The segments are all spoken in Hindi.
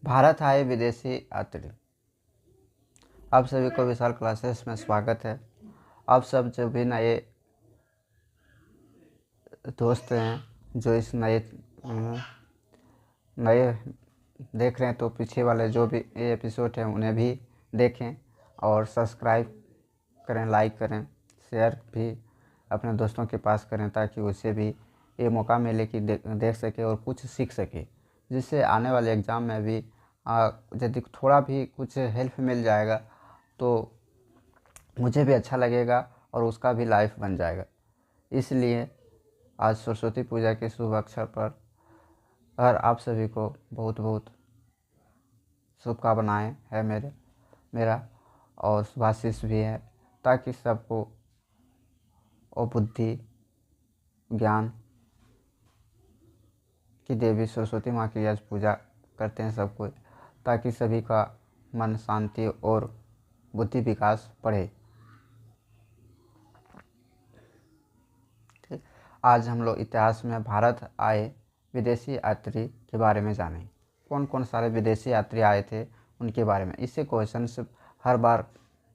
भारत आए विदेशी यात्री। आप सभी को विशाल क्लासेस में स्वागत है। आप सब जो भी नए दोस्त हैं जो इस नए देख रहे हैं तो पीछे वाले जो भी एपिसोड हैं उन्हें भी देखें और सब्सक्राइब करें, लाइक करें, शेयर भी अपने दोस्तों के पास करें ताकि उसे भी ये मौका मिले कि देख सके और कुछ सीख सके, जिससे आने वाले एग्ज़ाम में भी यदि थोड़ा भी कुछ हेल्प मिल जाएगा तो मुझे भी अच्छा लगेगा और उसका भी लाइफ बन जाएगा। इसलिए आज सरस्वती पूजा के शुभ अवसर पर आप सभी को बहुत बहुत शुभकामनाएं है मेरा और शुभाशीष भी है, ताकि सबको और बुद्धि ज्ञान की देवी सरस्वती माँ की आज पूजा करते हैं सब कोई, ताकि सभी का मन शांति और बुद्धि विकास बढ़े। ठीक, आज हम लोग इतिहास में भारत आए विदेशी यात्री के बारे में जानें। कौन कौन सारे विदेशी यात्री आए थे उनके बारे में। इससे क्वेश्चन हर बार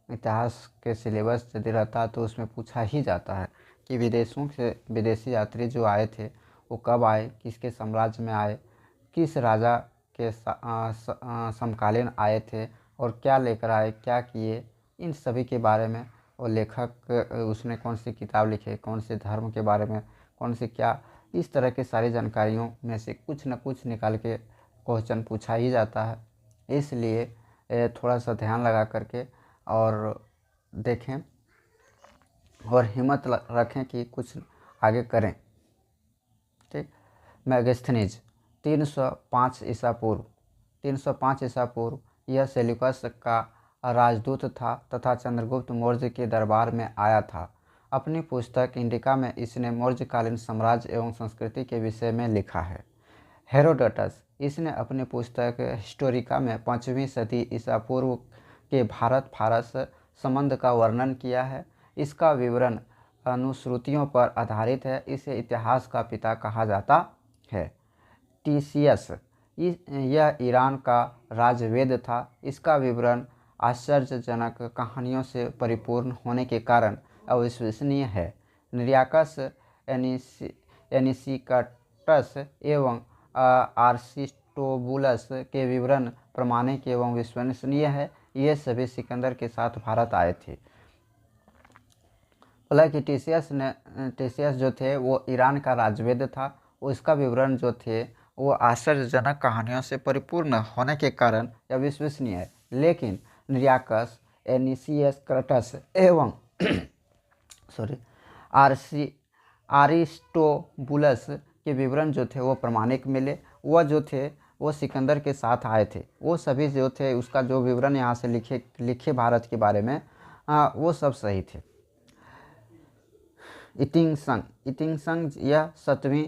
इतिहास के सिलेबस यदि रहता है तो उसमें पूछा ही जाता है कि विदेशों से विदेशी यात्री जो आए थे वो कब आए, किसके साम्राज्य में आए, किस राजा के समकालीन आए थे और क्या लेकर आए, क्या किए, इन सभी के बारे में। और लेखक उसने कौन सी किताब लिखे, कौन से धर्म के बारे में, कौन से क्या, इस तरह की सारी जानकारियों में से कुछ न कुछ निकाल के क्वेश्चन पूछा ही जाता है। इसलिए थोड़ा सा ध्यान लगा करके और देखें और हिम्मत रखें कि कुछ आगे करें। ठीक, मैगस्थनीज 305 ईसा पूर्व यह सेल्यूकस का राजदूत था तथा चंद्रगुप्त मौर्य के दरबार में आया था। अपनी पुस्तक इंडिका में इसने मौर्यकालीन साम्राज्य एवं संस्कृति के विषय में लिखा है। हेरोडोटस इसने अपनी पुस्तक हिस्टोरिका में 5वीं सदी ईसा पूर्व के भारत फारस संबंध का वर्णन किया है। इसका विवरण अनुश्रुतियों पर आधारित है। इसे इतिहास का पिता कहा जाता है। टीसीएस यह ईरान का राजवेद था। इसका विवरण आश्चर्यजनक कहानियों से परिपूर्ण होने के कारण अविश्वसनीय है। निरियाकस एनिसिकटस एवं आर्सिस्टोबुलस के विवरण प्रामाणिक एवं विश्वसनीय है। ये सभी सिकंदर के साथ भारत आए थे। हालांकि टीसीएस जो थे वो ईरान का राजवेद था। उसका विवरण जो थे वो आश्चर्यजनक कहानियों से परिपूर्ण होने के कारण यह विश्वसनीय है। लेकिन निरियाकस एनिसिकटस एवं आरिस्टोबुलस के विवरण जो थे वो प्रामाणिक मिले। वह जो थे वो सिकंदर के साथ आए थे। वो सभी जो थे उसका जो विवरण यहाँ से लिखे भारत के बारे में वो सब सही थे। इतिंगसंग यह 7वीं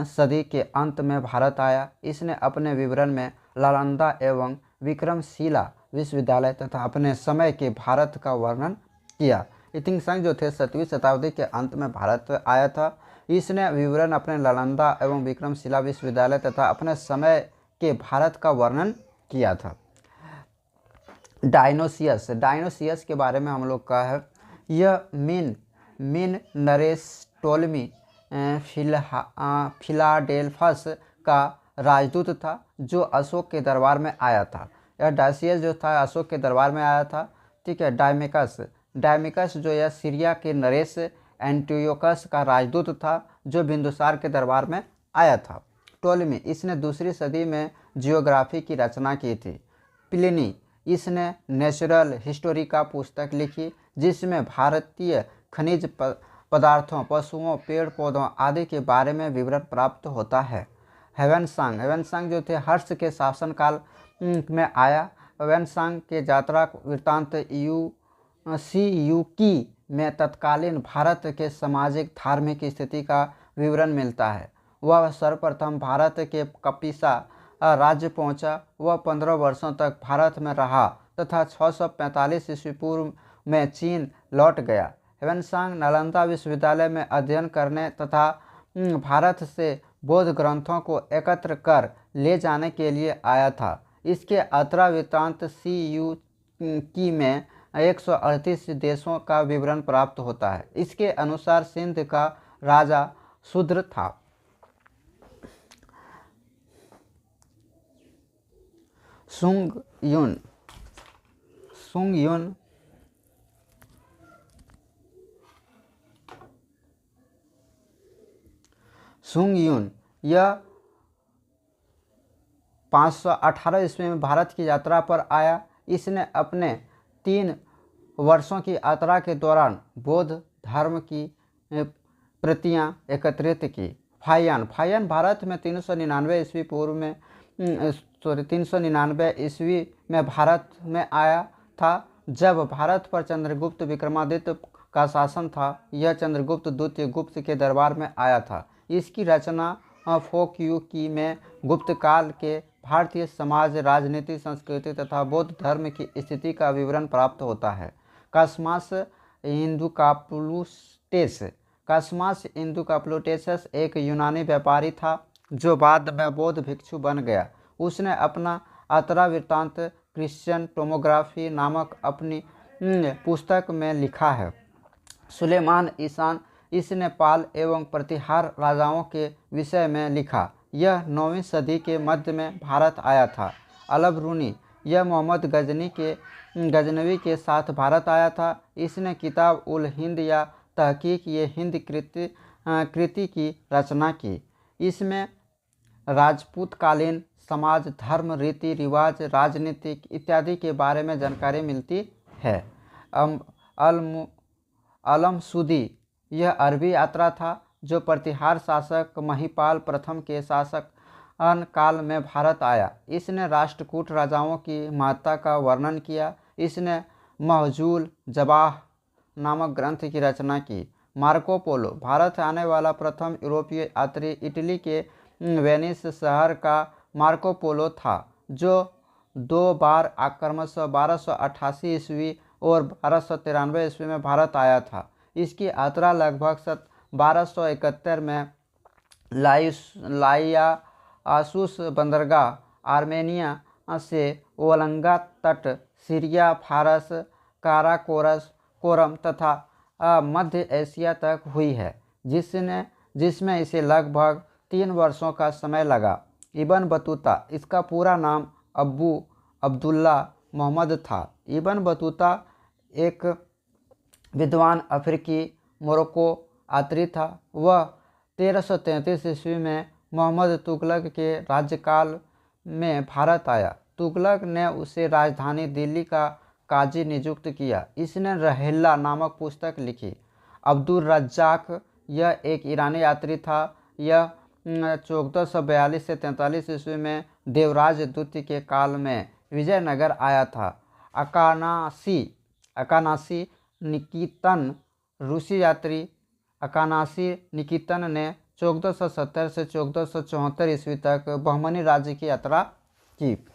सदी के अंत में भारत आया। इसने अपने विवरण में नालंदा एवं विक्रमशिला विश्वविद्यालय तथा अपने समय के भारत का वर्णन किया। इतिंगसंग जो थे 7वीं शताब्दी के अंत में भारत आया था। इसने विवरण अपने नालंदा एवं विक्रमशिला विश्वविद्यालय तथा अपने समय के भारत का वर्णन किया था। डायनोसियस के बारे में हम लोग का है, यह मिन नरेश टोलमी फिलाडेल्फस का राजदूत था जो अशोक के दरबार में आया था। यह डायसियस जो था अशोक के दरबार में आया था। ठीक है। डायमिकस जो यह सीरिया के नरेश एंटियोकस का राजदूत था जो बिंदुसार के दरबार में आया था। टोलमी इसने 2री सदी में जियोग्राफी की रचना की थी। प्लिनी इसने नेचुरल हिस्टोरी का पुस्तक लिखी जिसमें भारतीय खनिज पदार्थों, पशुओं, पेड़ पौधों आदि के बारे में विवरण प्राप्त होता है। हेवेनसांग जो थे हर्ष के शासनकाल में आया। हेवेनसांग के यात्रा वृत्तांत युकी में तत्कालीन भारत के सामाजिक धार्मिक स्थिति का विवरण मिलता है। वह सर्वप्रथम भारत के कपिसा राज्य पहुंचा। वह 15 वर्षों तक भारत में रहा तथा 645 ईस्वी पूर्व में चीन लौट गया। हेवेनसांग नालंदा विश्वविद्यालय में अध्ययन करने तथा भारत से बौद्ध ग्रंथों को एकत्र कर ले जाने के लिए आया था। इसके यात्रा वृत्तांत CU की में 138 देशों का विवरण प्राप्त होता है। इसके अनुसार सिंध का राजा शूद्र था। सुंग युन यह 518 ईस्वी में भारत की यात्रा पर आया। इसने अपने 3 वर्षों की यात्रा के दौरान बौद्ध धर्म की प्रतियां एकत्रित की। फाहियान भारत में 399 ईस्वी पूर्व में 399 ईस्वी में भारत में आया था, जब भारत पर चंद्रगुप्त विक्रमादित्य का शासन था। यह चंद्रगुप्त द्वितीय गुप्त के दरबार में आया था। इसकी रचना फोक्यू की में गुप्त काल के भारतीय समाज, राजनीति, संस्कृति तथा बौद्ध धर्म की स्थिति का विवरण प्राप्त होता है। कॉस्मास इंदुकाप्लुटेस एक यूनानी व्यापारी था जो बाद में बौद्ध भिक्षु बन गया। उसने अपना यात्रा वृत्तांत क्रिश्चियन टोमोग्राफी नामक अपनी पुस्तक में लिखा है। सुलेमान इसने पाल एवं प्रतिहार राजाओं के विषय में लिखा। यह 9वीं सदी के मध्य में भारत आया था। अल-बरूनी यह मोहम्मद गजनवी के साथ भारत आया था। इसने किताब उल हिंद या तहकीक ये हिंद कृति की रचना की। इसमें राजपूतकालीन समाज, धर्म, रीति रिवाज, राजनीति इत्यादि के बारे में जानकारी मिलती है। अलमसूदी यह अरबी यात्रा था जो प्रतिहार शासक महिपाल प्रथम के शासक काल में भारत आया। इसने राष्ट्रकूट राजाओं की महत्ता का वर्णन किया। इसने महजूल जबाह नामक ग्रंथ की रचना की। मार्को पोलो भारत आने वाला प्रथम यूरोपीय यात्री इटली के वेनिस शहर का मार्को पोलो था, जो 2 बार क्रमशः 1288 ईस्वी और 1293 ईस्वी में भारत आया था। इसकी यात्रा लगभग 1271 में लाइयासुस बंदरगाह आर्मेनिया से वोलंगा तट, सीरिया, फारस, काराकोरम तथा मध्य एशिया तक हुई है, जिसमें इसे लगभग 3 वर्षों का समय लगा। इब्न बतूता इसका पूरा नाम अब्बू अब्दुल्ला मोहम्मद था। इब्न बतूता एक विद्वान अफ्रीकी मोरक्को यात्री था। वह 1333 ईस्वी में मोहम्मद तुगलक के राज्यकाल में भारत आया। तुगलक ने उसे राजधानी दिल्ली का काजी नियुक्त किया। इसने रहेला नामक पुस्तक लिखी। अब्दुल रज्जाक यह एक ईरानी यात्री था। यह 1442 से 43 ईस्वी में देवराज द्वितीय के काल में विजयनगर आया था। अकानासी निकितन रूसी यात्री अकानासी निकितन ने 1470 से 1474 ईस्वी तक बहमनी राज्य की यात्रा की।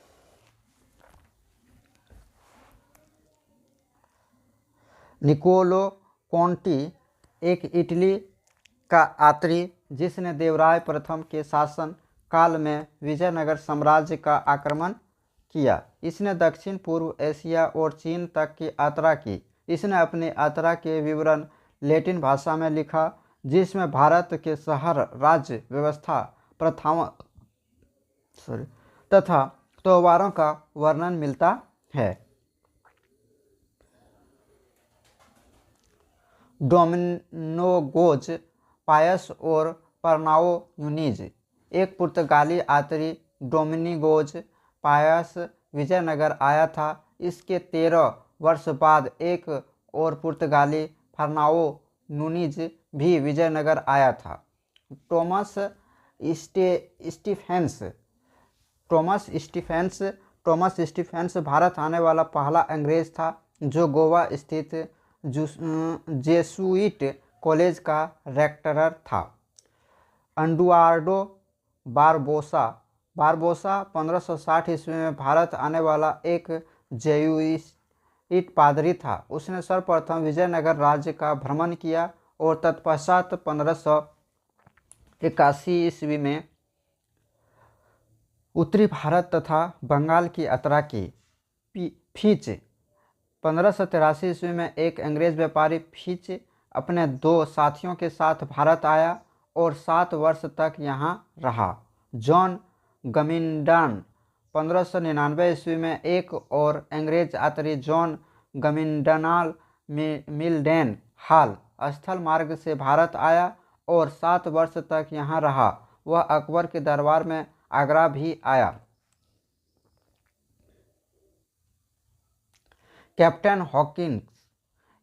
निकोलो कोंटी एक इटली का यात्री जिसने देवराय प्रथम के शासन काल में विजयनगर साम्राज्य का आक्रमण किया। इसने दक्षिण पूर्व एशिया और चीन तक की यात्रा की। इसने अपनी यात्रा के विवरण लैटिन भाषा में लिखा, जिसमें भारत के शहर, राज्य व्यवस्था, प्रथाओं तथा त्योहारों का वर्णन मिलता है। डोमिनगोज पायस और परनाओ यूनीज एक पुर्तगाली यात्री डोमिनिगोज पायस विजयनगर आया था। इसके 13 वर्ष बाद एक और पुर्तगाली फर्नाओ नूनीज भी विजयनगर आया था। टॉमस स्टीफेंस भारत आने वाला पहला अंग्रेज था जो गोवा स्थित जेसुइट कॉलेज का रेक्टर था। एडुआर्डो बारबोसा 1560 ईस्वी में भारत आने वाला एक जेसुइट पादरी था। उसने सर्वप्रथम विजयनगर राज्य का भ्रमण किया और तत्पश्चात 1581 ईस्वी में उत्तरी भारत तथा बंगाल की यात्रा की। फिच 1583 ईस्वी में एक अंग्रेज व्यापारी फिच अपने 2 साथियों के साथ भारत आया और 7 वर्ष तक यहाँ रहा। जॉन गमिन्डान 1599 ईस्वी में एक और अंग्रेज यात्री जॉन गमिन्डानाल मिल्डेन हाल स्थल मार्ग से भारत आया और 7 वर्ष तक यहाँ रहा। वह अकबर के दरबार में आगरा भी आया। कैप्टन हॉकिंस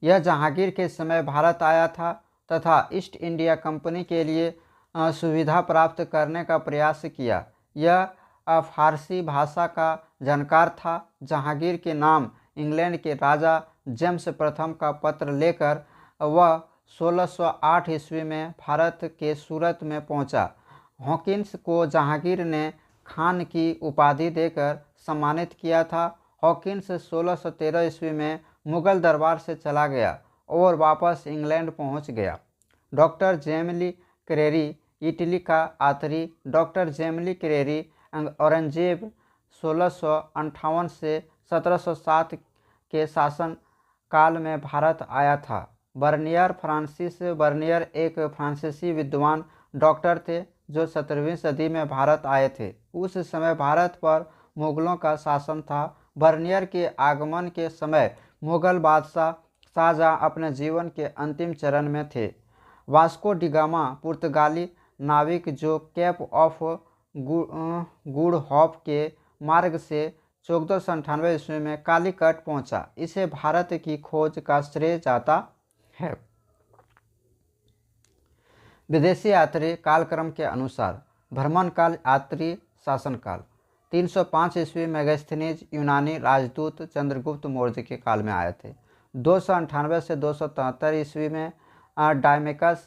यह जहांगीर के समय भारत आया था तथा ईस्ट इंडिया कंपनी के लिए सुविधा प्राप्त करने का प्रयास किया। यह फारसी भाषा का जानकार था। जहांगीर के नाम इंग्लैंड के राजा जेम्स प्रथम का पत्र लेकर वह 1608 ईस्वी में भारत के सूरत में पहुंचा। हॉकिंस को जहांगीर ने खान की उपाधि देकर सम्मानित किया था। हॉकिंस 1613 ईस्वी में मुगल दरबार से चला गया और वापस इंग्लैंड पहुंच गया। डॉक्टर जेमली क्रेरी इटली का यात्री। डॉक्टर जेमली क्रेरी औरंगजेब 1658 से 1707 के शासन काल में भारत आया था। बर्नियर फ्रांसिस बर्नियर एक फ्रांसीसी विद्वान डॉक्टर थे जो 17वीं सदी में भारत आए थे। उस समय भारत पर मुगलों का शासन था। बर्नियर के आगमन के समय मुगल बादशाह शाहजहां अपने जीवन के अंतिम चरण में थे। वास्को डिगामा पुर्तगाली नाविक जो केप ऑफ गुड होप के मार्ग से 1498 ईस्वी में कालीकट पहुंचा। इसे भारत की खोज का श्रेय जाता है। विदेशी यात्री कालक्रम के अनुसार भ्रमण काल यात्री शासनकाल 305 ईस्वी में मेगास्थनीज यूनानी राजदूत चंद्रगुप्त मौर्य के काल में आए थे। 298 से 273 ईस्वी में डायमेकस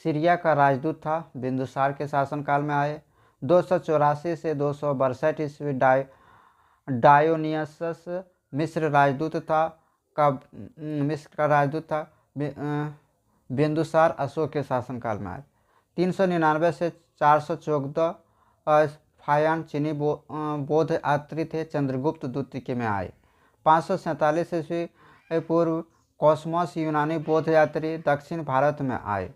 सीरिया का राजदूत था, बिंदुसार के शासनकाल में आए। 284 से 262 ईस्वी डायोनियसस मिस्र राजदूत था मिस्र का राजदूत था। बिंदुसार अशोक के शासनकाल में आए। 399 से 414 फायान चीनी बौद्ध यात्री थे, चंद्रगुप्त द्वितीय में आए। 547 ईस्वी पूर्व कॉस्मोस यूनानी बौद्ध यात्री दक्षिण भारत में आए।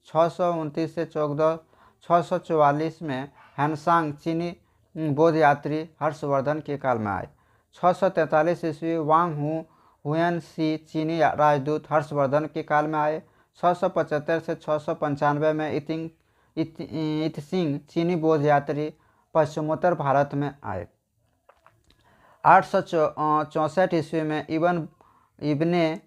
629 से 644 में हैनसांग चीनी बौद्ध यात्री हर्षवर्धन के काल में आए। 643 ईस्वी वांग हुएन सी चीनी राजदूत हर्षवर्धन के काल में आए। 675 से 695 में इतसिंग चीनी बौद्ध यात्री पश्चिमोत्तर भारत में आए। 864 ईस्वी में इब्ने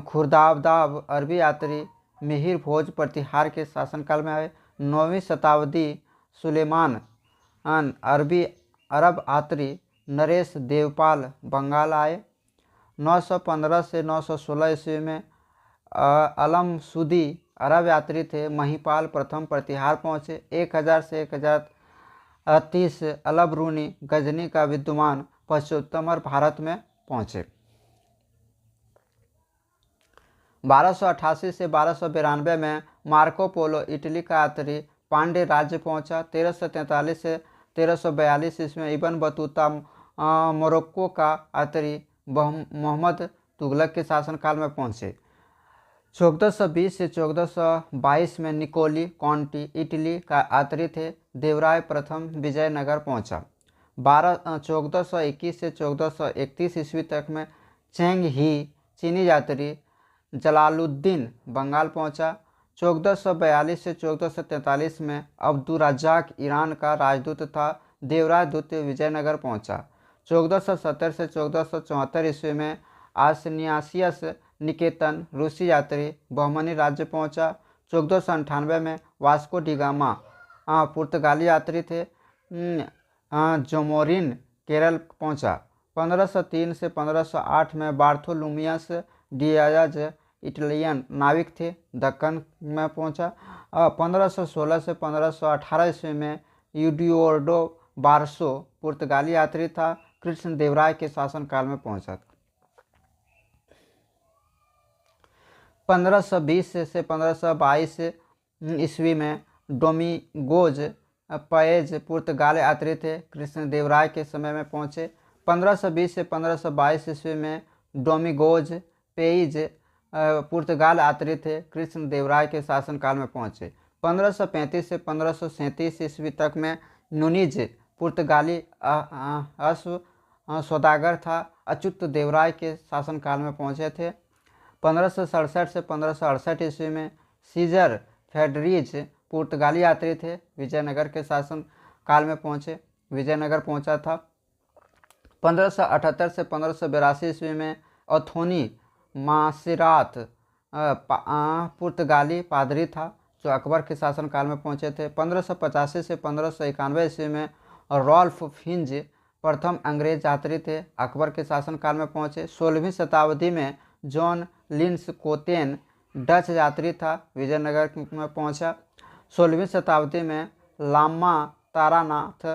खुर्दादाब अरबी यात्री मिहिर भोज प्रतिहार के शासनकाल में आए। 9वीं शताब्दी सुलेमान अरब यात्री नरेश देवपाल बंगाल आए। 915 से 916 ईस्वी में अलमसूदी अरब यात्री थे, महिपाल प्रथम प्रतिहार पहुँचे। 1000 से 1030 अलबरूनी गजनी का विद्वान पश्चिमोत्तर भारत में पहुँचे। 1288 से 1292 में मार्को पोलो इटली का यात्री पांड्य राज्य पहुंचा। 1343 से 1342 ईस्वी में इब्न बतूता मोरक्को का यात्री मोहम्मद तुगलक के शासनकाल में पहुंचे। 1420 से 1422 में निकोली कॉन्टी इटली का यात्री थे, देवराय प्रथम विजयनगर पहुंचा। 1421 से 1431 ईस्वी तक में चेंग ही चीनी यात्री जलालुद्दीन बंगाल पहुंचा। 1442 से 1443 में अब्दुर्रज़्ज़ाक ईरान का राजदूत था, देवराय द्वितीय विजयनगर पहुंचा। 1470 से 1474 ईस्वी में आसनियासियस निकेतन रूसी यात्री बहमनी राज्य पहुंचा। 1498 में वास्को डिगामा पुर्तगाली यात्री थे, जोमोरिन केरल पहुंचा। 1503 से 1508 में बार्थोलुमियस डियाज इटालियन नाविक थे, दक्कन में पहुंचा। 1516 से 1518 ईस्वी में यूडियोर्डो बारसो पुर्तगाली यात्री था, कृष्ण देवराय के शासनकाल में पहुंचा। 1520 से 1522 ईस्वी में डोमिगोज पएज पुर्तगाल यात्री थे, कृष्णदेवराय के समय में पहुँचे। 1520 से 1522 ईस्वी में डोमिगोज पेइज पुर्तगाल यात्री थे, कृष्णदेवराय के शासनकाल में पहुँचे। 1535 से 1537 ईस्वी तक में नुनिज पुर्तगाली सौदागर था, अच्युत देवराय के शासनकाल में पहुँचे थे। 1567 से 1568 ईस्वी में सीजर फेडरिज पुर्तगाली यात्री थे, विजयनगर के शासन काल में पहुँचे, विजयनगर पहुँचा था। 1578 से 1582 ईस्वी में अथोनी मासिरात पुर्तगाली पादरी था, जो अकबर के शासनकाल में पहुँचे थे। 1585 से 1591 ईस्वी में रॉल्फ फिंच प्रथम अंग्रेज यात्री थे, अकबर के शासनकाल में पहुँचे। 16वीं शताब्दी में जॉन लिंस कोतेन डच यात्री था, विजयनगर में पहुँचा। 16वीं शताब्दी में लामा तारानाथ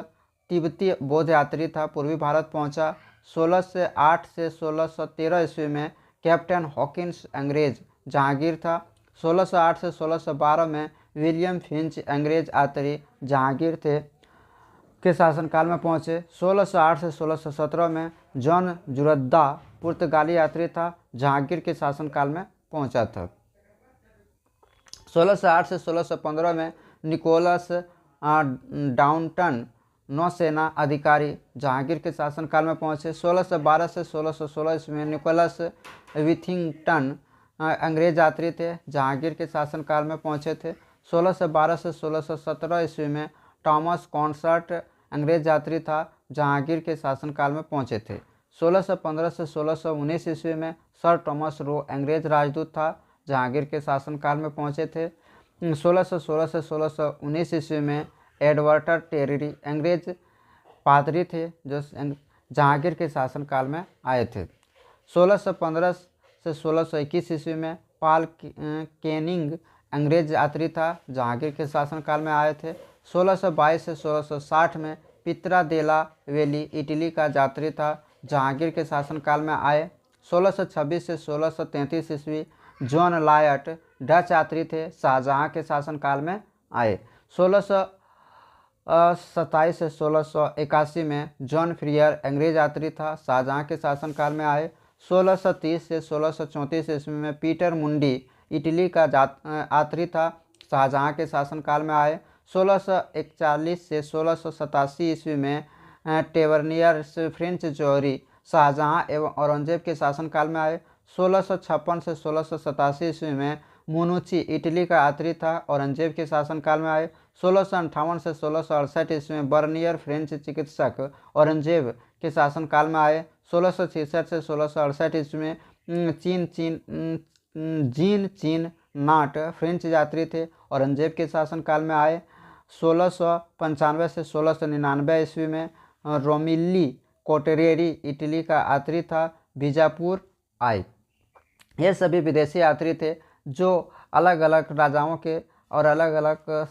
तिब्बती बौद्ध यात्री था, पूर्वी भारत पहुँचा। 1608 से 1613 ईस्वी में कैप्टन हॉकिंस अंग्रेज जहांगीर था। 1608 से 1612 में विलियम फिंच अंग्रेज यात्री जहांगीर थे के शासनकाल में पहुँचे। 1608 से 1617 में जॉन जुरद्दा पुर्तगाली यात्री था, जहांगीर के शासनकाल में पहुँचा था। 1608 से 1615 में निकोलस डाउनटन नौसेना अधिकारी जहांगीर के शासनकाल में पहुँचे। 1612 से 1616 ईस्वी में निकोलस विथिंगटन अंग्रेज यात्री थे, जहांगीर के शासनकाल में पहुँचे थे। 1612 से 1617 ईस्वी में थॉमस कॉन्सर्ट अंग्रेज यात्री था, जहांगीर के शासनकाल में पहुँचे थे। 1615 से 1619 ईस्वी में सर थॉमस रो अंग्रेज राजदूत था, जहांगीर के शासनकाल में पहुँचे थे। 1616 से 1619 ईस्वी में एडवर्ड टेरी अंग्रेज पादरी थे, जो जहांगीर के शासनकाल में आए थे। 1615 से 1621 ईस्वी में पाल केनिंग अंग्रेज यात्री था, जहांगीर के शासनकाल में आए थे। 1622 से 1660 में पित्रा देला वेली इटली का यात्री था, जहांगीर के शासनकाल में आए। 1626 से 1633 ईस्वी जॉन लायट डच यात्री थे, शाहजहां के शासनकाल में आए। 1627 से 1681 में जॉन फ्रियर अंग्रेज यात्री था, शाहजहां के शासनकाल में आए। 1630 से 1634 ईस्वी में पीटर मुंडी इटली का यात्री था, शाहजहां के शासनकाल में आए। 1641 से 1687 ईस्वी में टेवर्नियर फ्रेंच जौहरी शाहजहां एवं औरंगजेब के शासनकाल में आए। 1656 से 1687 ईस्वी में मुनुची इटली का यात्री था, औरंगजेब के शासनकाल में आए। 1658 से 1668 ईस्वी में बर्नियर फ्रेंच चिकित्सक औरंगजेब के शासनकाल में आए। 1666 से 1668 ईस्वी में जीन चीन नाट फ्रेंच यात्री थे, औरंगजेब के शासनकाल में आए। 1695 से 1699 ईस्वी में रोमिली कोटरेरी इटली का यात्री था, बीजापुर आए। ये सभी विदेशी यात्री थे, जो अलग अलग राजाओं के और अलग अलग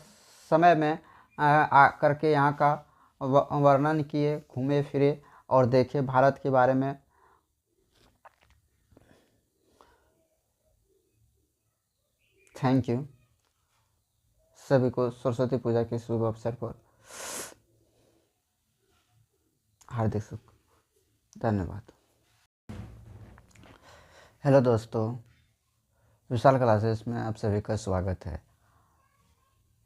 समय में आकर के यहाँ का वर्णन किए, घूमे फिरे और देखे भारत के बारे में। थैंक यू सभी को सरस्वती पूजा के शुभ अवसर पर हार्दिक धन्यवाद। हेलो दोस्तों, विशाल क्लासेस में आप सभी का स्वागत है।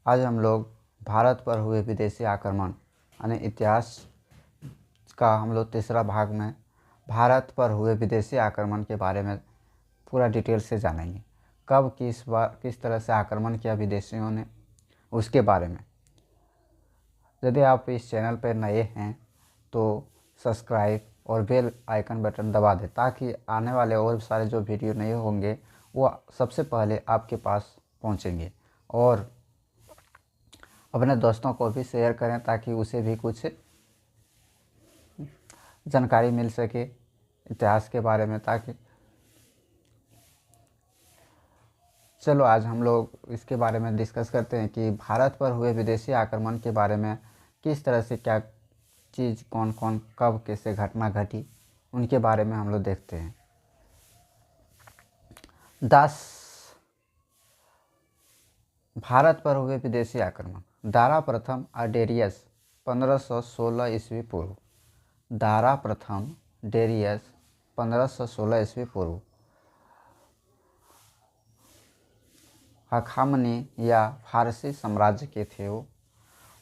आज हम लोग भारत पर हुए विदेशी आक्रमण यानी इतिहास का हम लोग तीसरा भाग में भारत पर हुए विदेशी आक्रमण के बारे में पूरा डिटेल से जानेंगे। कब किस तरह से आक्रमण किया विदेशियों ने, उसके बारे में। यदि आप इस चैनल पर नए हैं तो सब्सक्राइब और बेल आइकन बटन दबा दें, ताकि आने वाले और सारे जो वीडियो नए होंगे वो सबसे पहले आपके पास पहुंचेंगे। और अपने दोस्तों को भी शेयर करें, ताकि उसे भी कुछ जानकारी मिल सके इतिहास के बारे में। ताकि चलो आज हम लोग इसके बारे में डिस्कस करते हैं कि भारत पर हुए विदेशी आक्रमण के बारे में किस तरह से क्या चीज़ कौन कौन कब कैसे घटना घटी, उनके बारे में हम लोग देखते हैं। भारत पर हुए विदेशी आक्रमण। दारा प्रथम डेरियस 1516 ईस्वी पूर्व। दारा प्रथम डेरियस 1516 ईस्वी पूर्व हखामनी या फारसी साम्राज्य के थे वो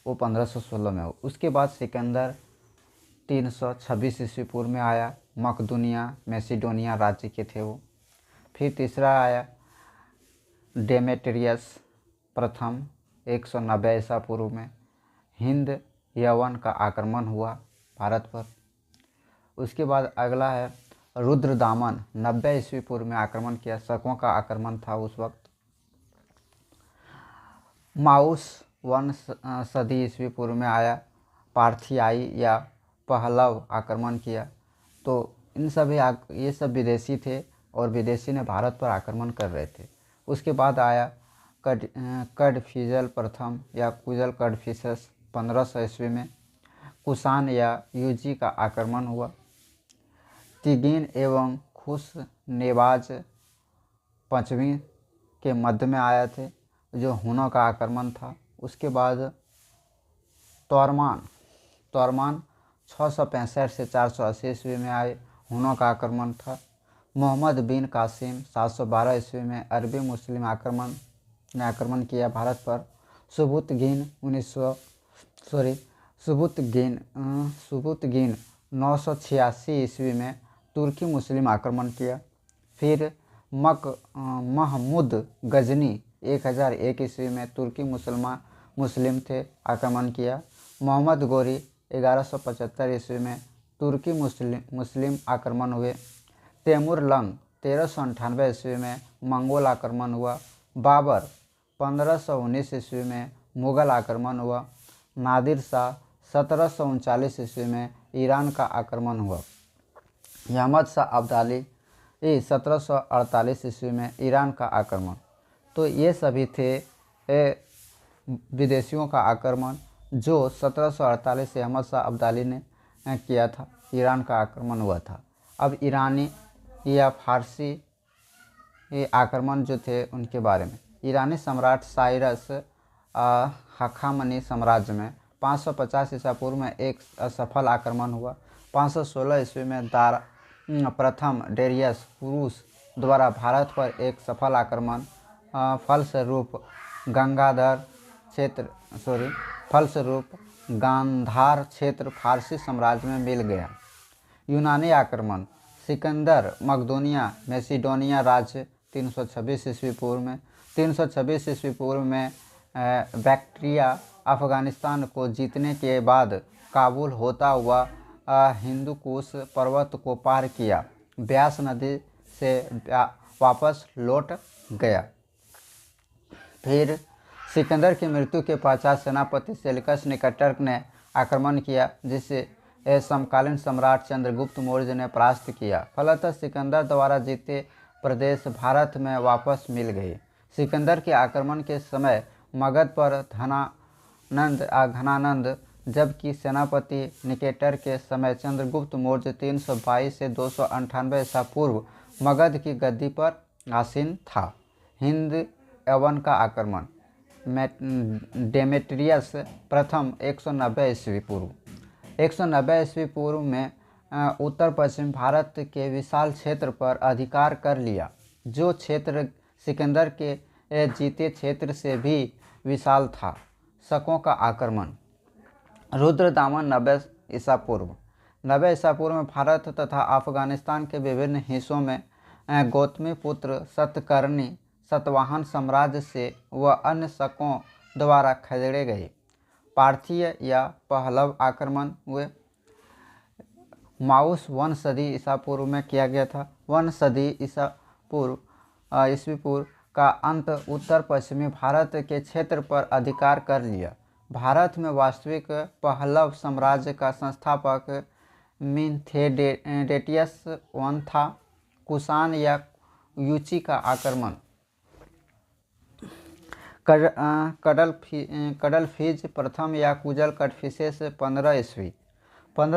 1516 में हो। उसके बाद सिकंदर 326 ईस्वी पूर्व में आया। मकदूनिया मैसिडोनिया राज्य के थे वो। फिर तीसरा आया डेमेट्रियस प्रथम 190 ईसा पूर्व में। हिंद यवन का आक्रमण हुआ भारत पर। उसके बाद अगला है रुद्रदामन 90 ईस्वी पूर्व में आक्रमण किया। शकों का आक्रमण था उस वक्त। माउस 1 सदी ईस्वी पूर्व में आया। पार्थियाई या पहलव आक्रमण किया। तो इन सभी ये सब विदेशी थे और विदेशी ने भारत पर आक्रमण कर रहे थे। उसके बाद आया कडफिजल प्रथम या कुजल कडफिसस 1500 ईस्वी में। कुषाण या यूजी का आक्रमण हुआ। तिगिन एवं खुश नेवाज 5वीं के मध्य में आए थे, जो हुनों का आक्रमण था। उसके बाद तोरमान 665 से 480 ईस्वी में आए। हुनों का आक्रमण था। मोहम्मद बिन कासिम 712 ईस्वी में अरबी मुस्लिम आक्रमण किया भारत पर। सुबुतगिन 986 ईस्वी में तुर्की मुस्लिम आक्रमण किया। फिर महमूद गजनी 1001 ईस्वी में तुर्की मुस्लिम थे, आक्रमण किया। मोहम्मद गोरी 1175 ईस्वी में तुर्की मुस्लिम आक्रमण हुए। तैमूर लंग 1398 ईस्वी में मंगोल आक्रमण हुआ। बाबर 1519 ईस्वी में मुग़ल आक्रमण हुआ। नादिर शाह 1739 ईस्वी में ईरान का आक्रमण हुआ। अहमद शाह अब्दाली 1748 ईस्वी में ईरान का आक्रमण। तो ये सभी थे विदेशियों का आक्रमण जो 1748 से अहमद शाह अब्दाली ने किया था। ईरान का आक्रमण हुआ था। अब ईरानी या फारसी आक्रमण जो थे उनके बारे में। ईरानी सम्राट साइरस हखामनी साम्राज्य में 550 ईसा पूर्व में एक असफल आक्रमण हुआ। 516 ईस्वी में दारा प्रथम डेरियस पुरुष द्वारा भारत पर एक सफल आक्रमण फलस्वरूप गांधार क्षेत्र फारसी साम्राज्य में मिल गया। यूनानी आक्रमण सिकंदर मकदूनिया मैसिडोनिया राज्य 326 ईस्वी पूर्व में। 326 ईस्वी पूर्व में बैक्ट्रिया अफगानिस्तान को जीतने के बाद काबुल होता हुआ हिंदुकुश पर्वत को पार किया, ब्यास नदी से वापस लौट गया। फिर सिकंदर की मृत्यु के पश्चात सेनापति सेल्यूकस निकेटर ने आक्रमण किया, जिसे समकालीन सम्राट चंद्रगुप्त मौर्य ने परास्त किया। फलतः सिकंदर द्वारा जीते प्रदेश भारत में वापस मिल गए। सिकंदर के आक्रमण के समय मगध पर घनानंद, जबकि सेनापति निकेटर के समय चंद्रगुप्त मौर्य 322 से 298 ईसा पूर्व मगध की गद्दी पर आसीन था। हिंद यवन का आक्रमण डेमेट्रियस प्रथम 190 ईस्वी पूर्व। 190 ईस्वी पूर्व में उत्तर पश्चिम भारत के विशाल क्षेत्र पर अधिकार कर लिया, जो क्षेत्र सिकंदर के जीते क्षेत्र से भी विशाल था। शकों का आक्रमण रुद्रदामन 90 ईसा पूर्व। 90 ईसा पूर्व में भारत तथा अफगानिस्तान के विभिन्न हिस्सों में गौतमी पुत्र सतकर्णी सतवाहन साम्राज्य से व अन्य शकों द्वारा खदेड़े गए। पार्थीय या पहलव आक्रमण हुए। माउस 1 सदी ईसा पूर्व में किया गया था। 1 सदी ईस्वी पूर्व का अंत उत्तर पश्चिमी भारत के क्षेत्र पर अधिकार कर लिया। भारत में वास्तविक पहलव साम्राज्य का संस्थापक मिन्थेडेटियस I था। कुषाण या यूची का आक्रमण कडलफिज प्रथम या कुजल कडफिसेस 15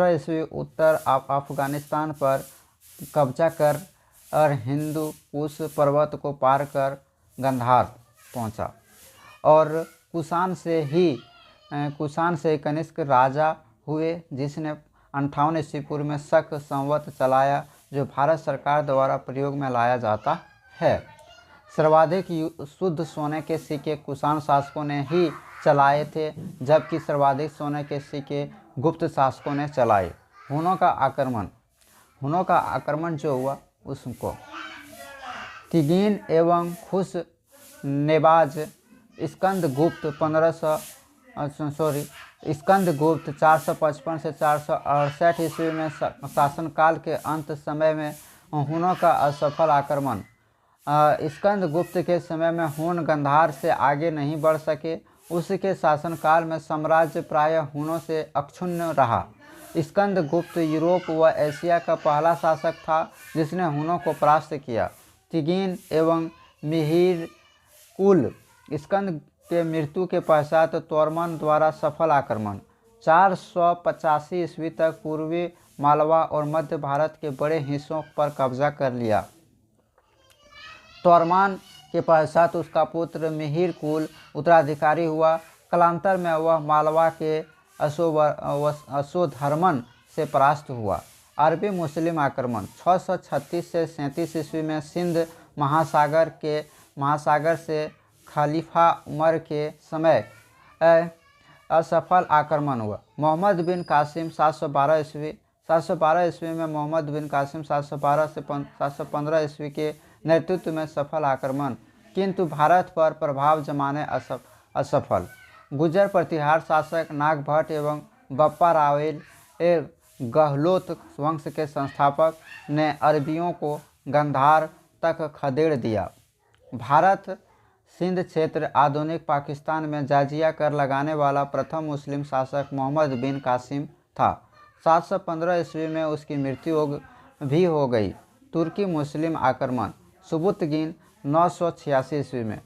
ईस्वी उत्तर अफगानिस्तान पर कब्जा कर और हिंदू कुश पर्वत को पार कर गांधार पहुंचा और कुषाण से ही कुषाण से कनिष्क राजा हुए, जिसने 58 ईस्वी पूर्व में शक संवत चलाया, जो भारत सरकार द्वारा प्रयोग में लाया जाता है। सर्वाधिक शुद्ध सोने के सिक्के कुषाण शासकों ने ही चलाए थे, जबकि सर्वाधिक सोने के सिक्के गुप्त शासकों ने चलाए। हुनों का आक्रमण जो हुआ उसको तिगिन एवं खुश नेबाज स्कंदगुप्त 455 से 468 ईस्वी में शासनकाल के अंत समय में हुनों का असफल आक्रमण। स्कंदगुप्त के समय में हुन गंधार से आगे नहीं बढ़ सके। उसके शासनकाल में साम्राज्य प्रायः हुनों से अक्षुण्ण रहा। स्कंदगुप्त यूरोप व एशिया का पहला शासक था जिसने हुनों को परास्त किया। तिगिन एवं मिहिरकुल स्कंद के मृत्यु के पश्चात तोरमन द्वारा सफल आक्रमण। 485 ईस्वी तक पूर्वी मालवा और मध्य भारत के बड़े हिस्सों पर कब्जा कर लिया। तोरमान के पश्चात उसका पुत्र मिहिरकुल उत्तराधिकारी हुआ। कालांतर में वह मालवा के अशोधर्मन से परास्त हुआ। अरबी मुस्लिम आक्रमण 636 से 37 ईस्वी में सिंध महासागर से खलीफा उमर के समय असफल आक्रमण हुआ। मोहम्मद बिन कासिम 712 ईस्वी में मोहम्मद बिन कासिम 712 से 715 ईस्वी के नेतृत्व में सफल आक्रमण, किंतु भारत पर प्रभाव जमाने असफल। गुर्जर प्रतिहार शासक नागभट्ट एवं बप्पा रावेल गहलोत वंश के संस्थापक ने अरबियों को गंधार तक खदेड़ दिया। भारत सिंध क्षेत्र आधुनिक पाकिस्तान में जाजिया कर लगाने वाला प्रथम मुस्लिम शासक मोहम्मद बिन कासिम था। 715 ईस्वी में उसकी मृत्यु भी हो गई। तुर्की मुस्लिम आक्रमण सुबुतगिन 986 ईस्वी में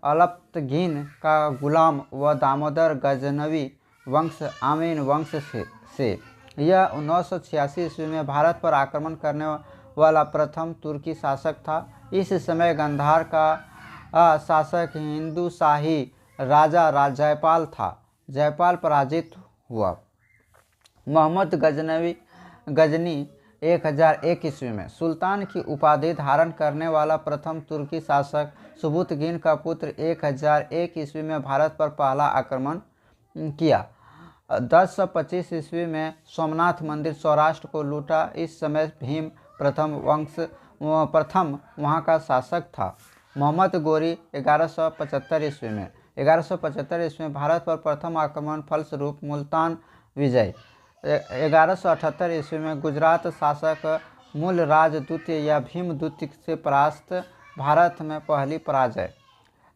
अलप्तगिन का गुलाम व दामोदर गजनवी वंश आमीन वंश से यह 986 ईस्वी में भारत पर आक्रमण करने वाला प्रथम तुर्की शासक था। इस समय गंधार का शासक हिंदू शाही राजा जयपाल था। जयपाल पराजित हुआ। मोहम्मद गजनी 1001 ईस्वी में सुल्तान की उपाधि धारण करने वाला प्रथम तुर्की शासक सुबुतगिन का पुत्र 1001 ईस्वी में भारत पर पहला आक्रमण किया। 1025 ईस्वी में सोमनाथ मंदिर सौराष्ट्र को लूटा। इस समय भीम प्रथम वहाँ का शासक था। मोहम्मद गोरी 1175 ईस्वी में भारत पर प्रथम आक्रमण फलस्वरूप मुल्तान विजय। 1178 ईस्वी में गुजरात शासक मूलराज द्वितीय या भीम द्वितीय से परास्त। भारत में पहली पराजय।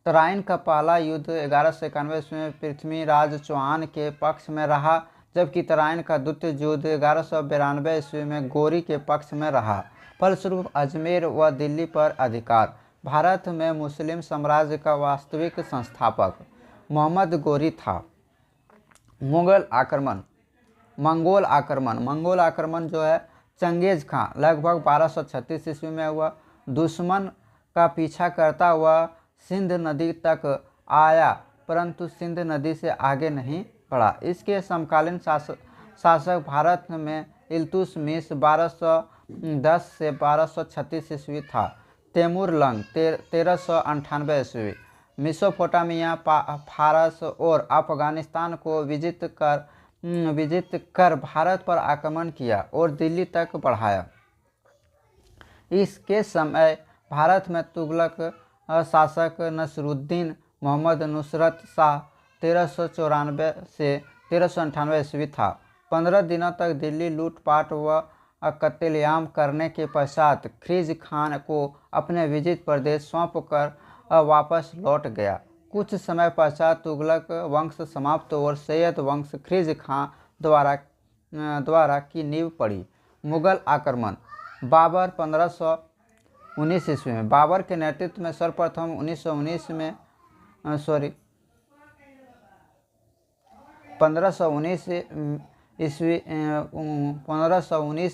तराइन का पहला युद्ध 1191 ईस्वी में पृथ्वीराज चौहान के पक्ष में रहा, जबकि तराइन का द्वितीय युद्ध 1192 ईस्वी में गोरी के पक्ष में रहा। फलस्वरूप अजमेर व दिल्ली पर अधिकार। भारत में मुस्लिम साम्राज्य का वास्तविक संस्थापक मोहम्मद गोरी था। मंगोल आक्रमण जो है चंगेज खां लगभग 1236 ईस्वी में हुआ। दुश्मन का पीछा करता हुआ सिंध नदी तक आया, परंतु सिंध नदी से आगे नहीं बढ़ा। इसके समकालीन शासक भारत में इल्तुतमिश 1210 से 1236 ईस्वी था। तैमूर लंग 1398 ईस्वी मेसोपोटामिया, फारस और अफगानिस्तान को विजित कर भारत पर आक्रमण किया और दिल्ली तक बढ़ाया। इसके समय भारत में तुगलक शासक नसरुद्दीन मोहम्मद नुसरत शाह 1394 से 1398 ईस्वी था। 15 दिनों तक दिल्ली लूटपाट व कत्लेआम करने के पश्चात खिज़ खान को अपने विजित प्रदेश सौंपकर वापस लौट गया। कुछ समय पश्चात तुगलक वंश समाप्त और सैयद वंश खिज़ खान द्वारा की नींव पड़ी। मुगल आक्रमण बाबर 1519 ईस्वी में बाबर के नेतृत्व में सर्वप्रथम 1519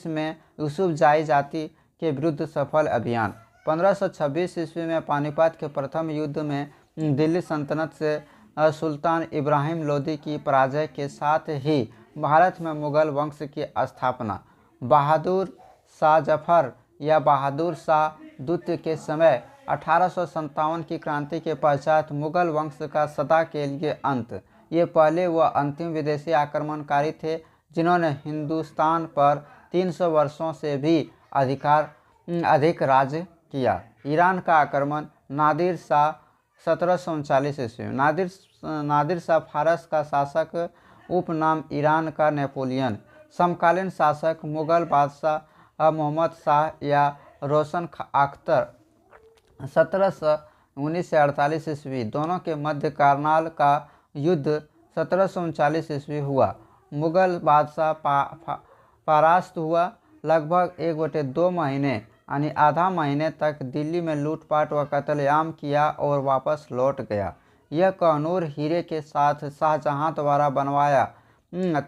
में यूसुफ जाई जाति के विरुद्ध सफल अभियान। 1526 ईस्वी में पानीपत के प्रथम युद्ध में दिल्ली सल्तनत से सुल्तान इब्राहिम लोदी की पराजय के साथ ही भारत में मुगल वंश की स्थापना, बहादुर शाह जफर या बहादुर शाह द्वितीय के समय 1857 की क्रांति के पश्चात मुगल वंश का सदा के लिए अंत। ये पहले व अंतिम विदेशी आक्रमणकारी थे जिन्होंने हिंदुस्तान पर 300 वर्षों से भी अधिक राज किया। ईरान का आक्रमण, नादिर शाह 1739 ईस्वी। नादिर शाह फारस का शासक, उपनाम ईरान का नेपोलियन। समकालीन शासक मुगल बादशाह मोहम्मद शाह या रोशन अख्तर 1719 से 48 ईस्वी। दोनों के मध्य करनाल का युद्ध 1739 ईस्वी हुआ। मुगल बादशाह परास्त हुआ। लगभग 1/2 महीने यानी आधा महीने तक दिल्ली में लूटपाट व कत्लेआम किया और वापस लौट गया। यह कोहिनूर हीरे के साथ शाहजहां द्वारा बनवाया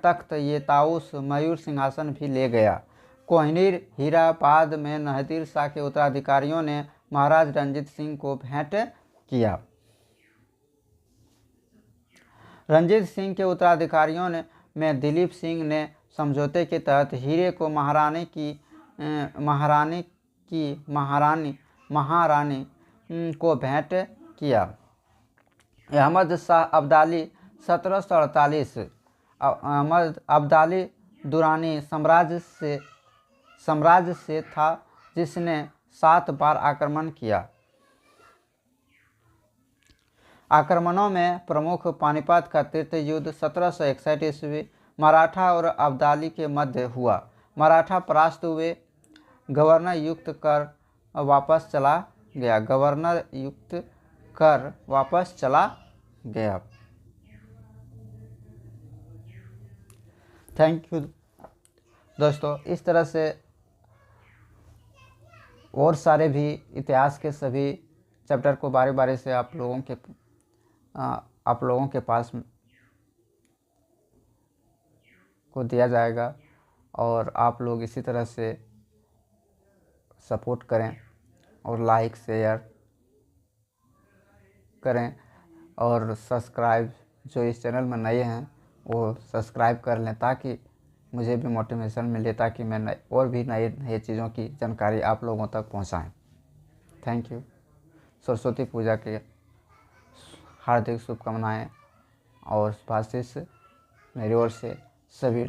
तख्त ये ताउस मयूर सिंहासन भी ले गया। कोहिनूर हीरा बाद में नादिर शाह के उत्तराधिकारियों ने महाराज रंजीत सिंह को भेंट किया। रंजीत सिंह के उत्तराधिकारियों में दिलीप सिंह ने समझौते के तहत हीरे को महारानी को भेंट किया। अहमद शाह अब्दाली 1748। अहमद अब्दाली दुरानी साम्राज्य से था जिसने 7 बार आक्रमण किया। आक्रमणों में प्रमुख पानीपत का तृतीय युद्ध 1761 ईस्वी मराठा और अब्दाली के मध्य हुआ। मराठा परास्त हुए। गवर्नर युक्त कर वापस चला गया। थैंक यू दोस्तों। इस तरह से और सारे भी इतिहास के सभी चैप्टर को बारी बारी से आप लोगों के पास को दिया जाएगा और आप लोग इसी तरह से सपोर्ट करें और लाइक शेयर करें और सब्सक्राइब, जो इस चैनल में नए हैं वो सब्सक्राइब कर लें ताकि मुझे भी मोटिवेशन मिले, ताकि मैं और भी नए चीज़ों की जानकारी आप लोगों तक पहुंचाएं। Thank you. सरस्वती पूजा के हार्दिक शुभकामनाएं और शुभाशीष मेरी ओर से सभी।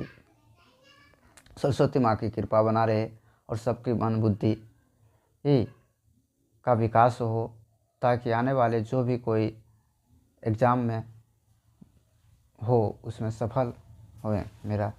सरस्वती माँ की कृपा बना रहे और सबकी मन बुद्धि का विकास हो, ताकि आने वाले जो भी कोई एग्ज़ाम में हो उसमें सफल होए। मेरा